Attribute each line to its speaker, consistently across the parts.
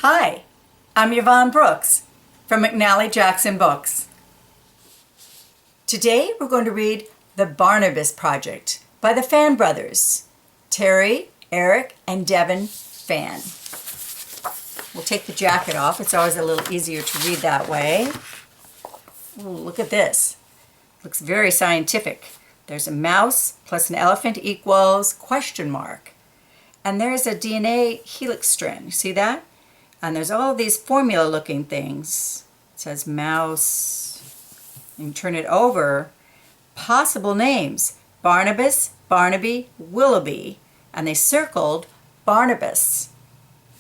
Speaker 1: Hi, I'm Yvonne Brooks from McNally Jackson Books. Today we're going to read The Barnabas Project by the Fan brothers, Terry, Eric, and Devin Fan. We'll take the jacket off. It's always a little easier to read that way. Ooh, look at this. Looks very scientific. There's a mouse plus an elephant equals ? And there's a DNA helix strand. You see that? And there's all these formula looking things. It says mouse. You can turn it over. Possible names: Barnabas, Barnaby, Willoughby. And they circled Barnabas.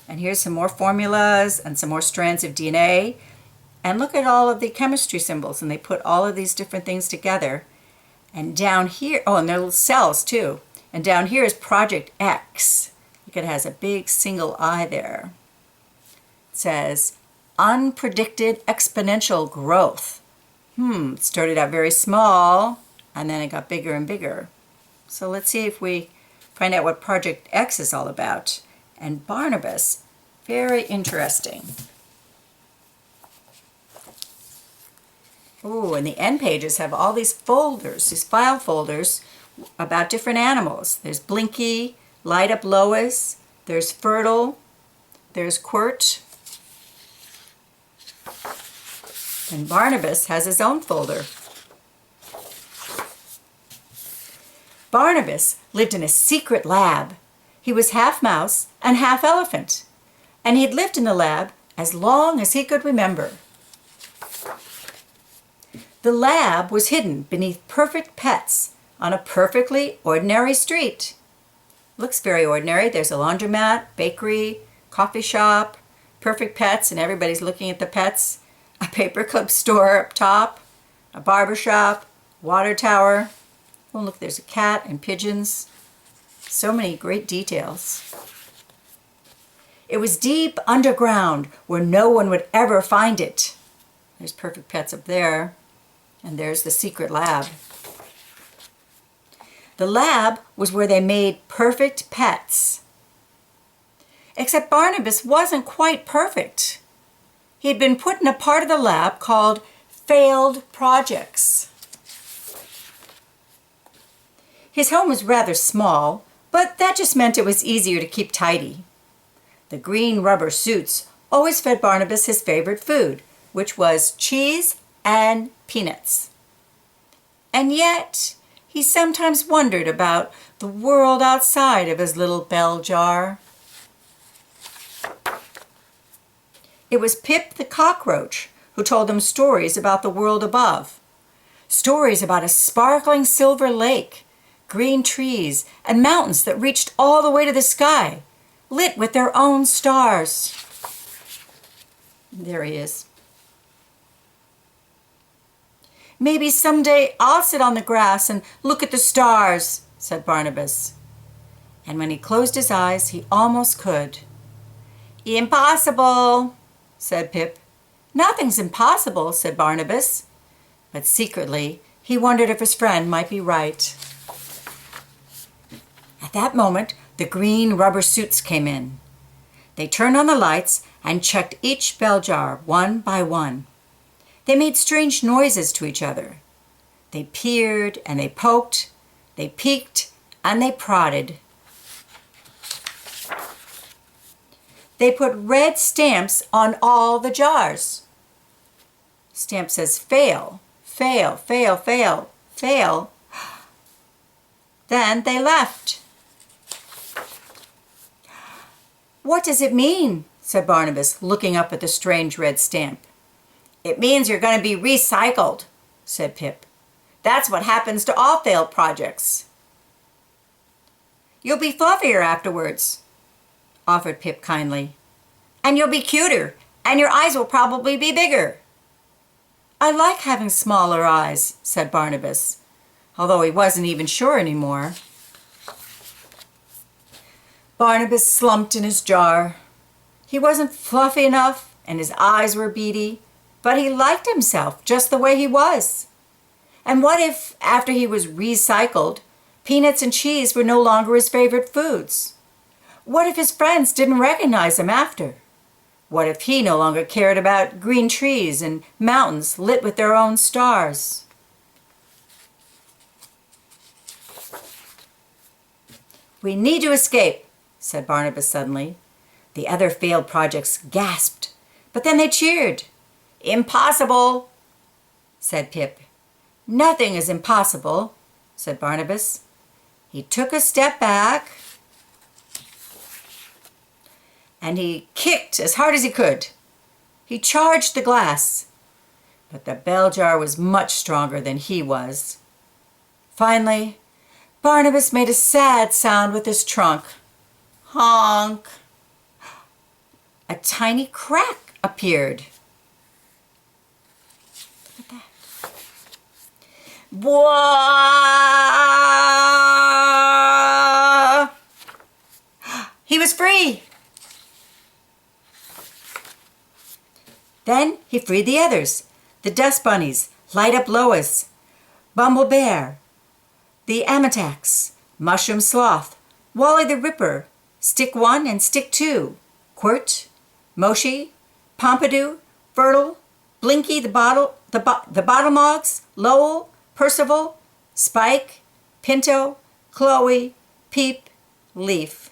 Speaker 1: And here's some more formulas and some more strands of DNA. And look at all of the chemistry symbols. And they put all of these different things together. And down here, oh, and their little cells too. And down here is Project X. Look, it has a big single I there. It says, unpredicted exponential growth. It started out very small, and then it got bigger and bigger. So let's see if we find out what Project X is all about. And Barnabas, very interesting. Oh, and the end pages have all these folders, these file folders about different animals. There's Blinky, Light Up Lois, there's Fertile, there's Quirt. And Barnabas has his own folder. Barnabas lived in a secret lab. He was half mouse and half elephant. And he'd lived in the lab as long as he could remember. The lab was hidden beneath perfect pets on a perfectly ordinary street. Looks very ordinary. There's a laundromat, bakery, coffee shop, perfect pets, and everybody's looking at the pets. A paperclip store up top, a barber shop, water tower. Oh, look, there's a cat and pigeons. So many great details. It was deep underground where no one would ever find it. There's perfect pets up there. And there's the secret lab. The lab was where they made perfect pets. Except Barnabas wasn't quite perfect. He had been put in a part of the lab called failed projects. His home was rather small, but that just meant it was easier to keep tidy. The green rubber suits always fed Barnabas his favorite food, which was cheese and peanuts. And yet, he sometimes wondered about the world outside of his little bell jar. It was Pip the cockroach who told them stories about the world above. Stories about a sparkling silver lake, green trees, and mountains that reached all the way to the sky, lit with their own stars. There he is. Maybe someday I'll sit on the grass and look at the stars, said Barnabas. And when he closed his eyes, he almost could. Impossible, said Pip. Nothing's impossible, said Barnabas. But secretly, he wondered if his friend might be right. At that moment, the green rubber suits came in. They turned on the lights and checked each bell jar one by one. They made strange noises to each other. They peered and they poked, they peeked and they prodded. They put red stamps on all the jars. Stamp says fail, fail, fail, fail, fail. Then they left. What does it mean? Said Barnabas, looking up at the strange red stamp. It means you're going to be recycled, said Pip. That's what happens to all failed projects. You'll be fluffier afterwards, offered Pip kindly. And you'll be cuter, and your eyes will probably be bigger. I like having smaller eyes, said Barnabas, although he wasn't even sure anymore. Barnabas slumped in his jar. He wasn't fluffy enough, and his eyes were beady. But he liked himself just the way he was. And what if, after he was recycled, peanuts and cheese were no longer his favorite foods? What if his friends didn't recognize him after? What if he no longer cared about green trees and mountains lit with their own stars? "We need to escape," said Barnabas suddenly. The other failed projects gasped, but then they cheered. "Impossible," said Pip. "Nothing is impossible," said Barnabas. He took a step back and he kicked as hard as he could. He charged the glass, but the bell jar was much stronger than he was. Finally, Barnabas made a sad sound with his trunk. Honk! A tiny crack appeared. Look at that. Whoa! He was free! Then he freed the others, the dust bunnies, Light Up Lois, Bumble Bear, the Amatax, Mushroom Sloth, Wally the Ripper, Stick 1 and Stick 2, Quirt, Moshi, Pompidou, Fertile, Blinky the Bottlemogs, Lowell, Percival, Spike, Pinto, Chloe, Peep, Leaf.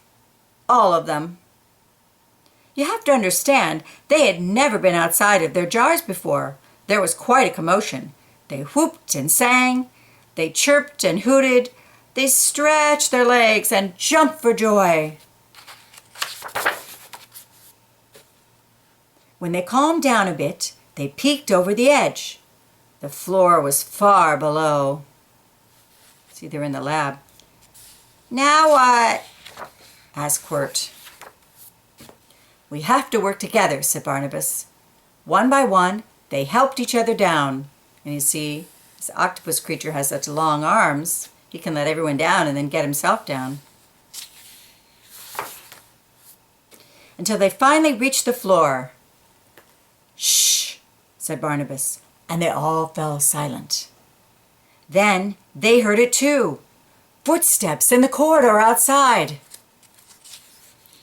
Speaker 1: All of them. You have to understand, they had never been outside of their jars before. There was quite a commotion. They whooped and sang. They chirped and hooted. They stretched their legs and jumped for joy. When they calmed down a bit, they peeked over the edge. The floor was far below. See, they're in the lab. "Now what?" asked Quirt. "We have to work together," said Barnabas. One by one, they helped each other down. And you see, this octopus creature has such long arms, he can let everyone down and then get himself down. Until they finally reached the floor. "Shh," said Barnabas, and they all fell silent. Then they heard it too. Footsteps in the corridor outside.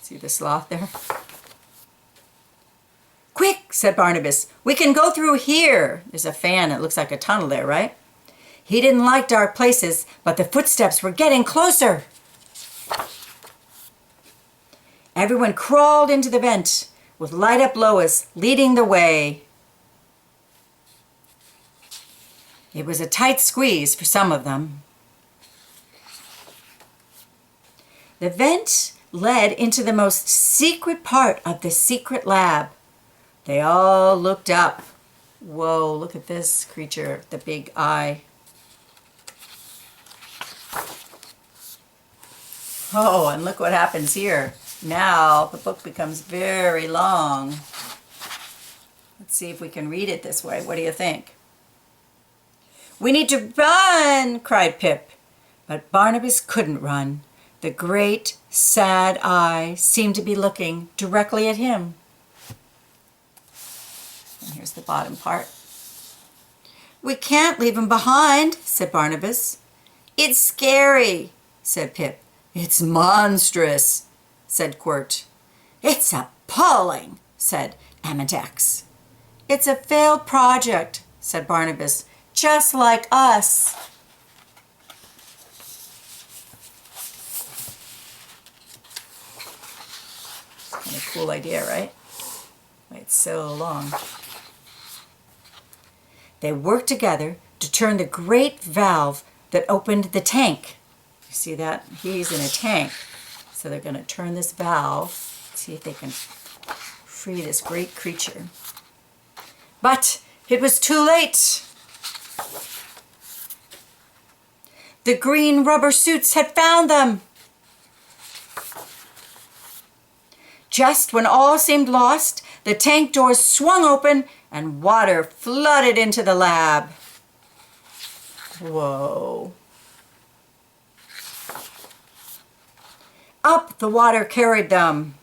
Speaker 1: See the sloth there? "Quick," said Barnabas, "we can go through here." There's a fan. It looks like a tunnel there, right? He didn't like dark places, but the footsteps were getting closer. Everyone crawled into the vent, with Light Up Lois leading the way. It was a tight squeeze for some of them. The vent led into the most secret part of the secret lab. They all looked up. Whoa, look at this creature, the big eye. Oh, and look what happens here. Now the book becomes very long. Let's see if we can read it this way. What do you think? "We need to run," cried Pip. But Barnabas couldn't run. The great, sad eye seemed to be looking directly at him. And here's the bottom part. "We can't leave him behind," said Barnabas. "It's scary," said Pip. "It's monstrous," said Quirt. "It's appalling," said Amatax. "It's a failed project," said Barnabas. "Just like us." Kind of cool idea, right? It's so long. They worked together to turn the great valve that opened the tank. You see that? He's in a tank. So they're going to turn this valve, see if they can free this great creature. But it was too late. The green rubber suits had found them. Just when all seemed lost, the tank doors swung open and water flooded into the lab. Whoa. Up the water carried them.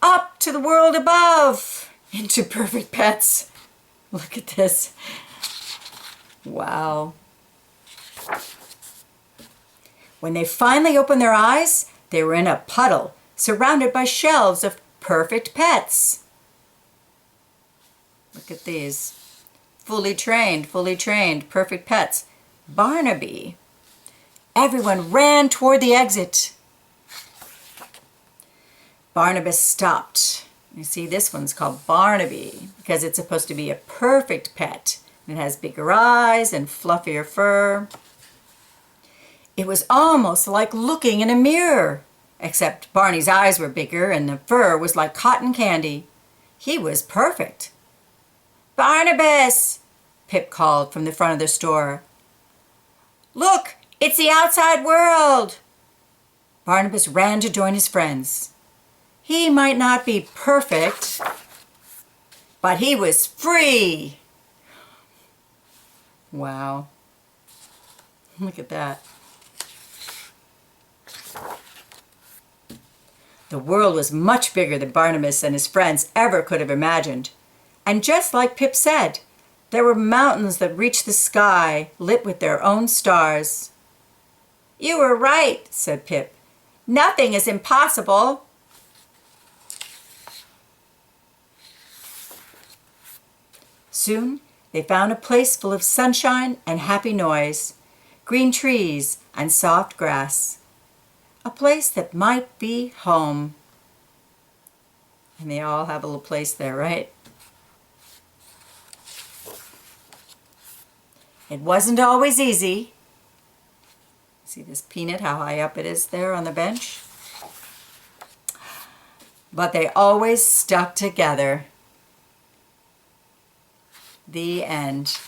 Speaker 1: Up to the world above. Into perfect pets. Look at this. Wow. When they finally opened their eyes, they were in a puddle, surrounded by shelves of perfect pets. Look at these. Fully trained, perfect pets. Barnaby. Everyone ran toward the exit. Barnabas stopped. You see, this one's called Barnaby because it's supposed to be a perfect pet. It has bigger eyes and fluffier fur. It was almost like looking in a mirror, except Barney's eyes were bigger and the fur was like cotton candy. He was perfect. "Barnabas!" Pip called from the front of the store. "Look, it's the outside world!" Barnabas ran to join his friends. He might not be perfect, but he was free. Wow. Look at that. The world was much bigger than Barnabas and his friends ever could have imagined. And just like Pip said, there were mountains that reached the sky, lit with their own stars. "You were right," said Pip. "Nothing is impossible." Soon they found a place full of sunshine and happy noise, green trees and soft grass. A place that might be home. And they all have a little place there, right? It wasn't always easy. See this peanut, how high up it is there on the bench? But they always stuck together. The end.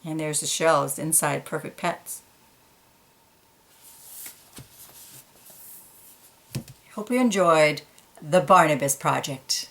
Speaker 1: And there's the shells inside Perfect Pets. Hope you enjoyed the Barnabas Project.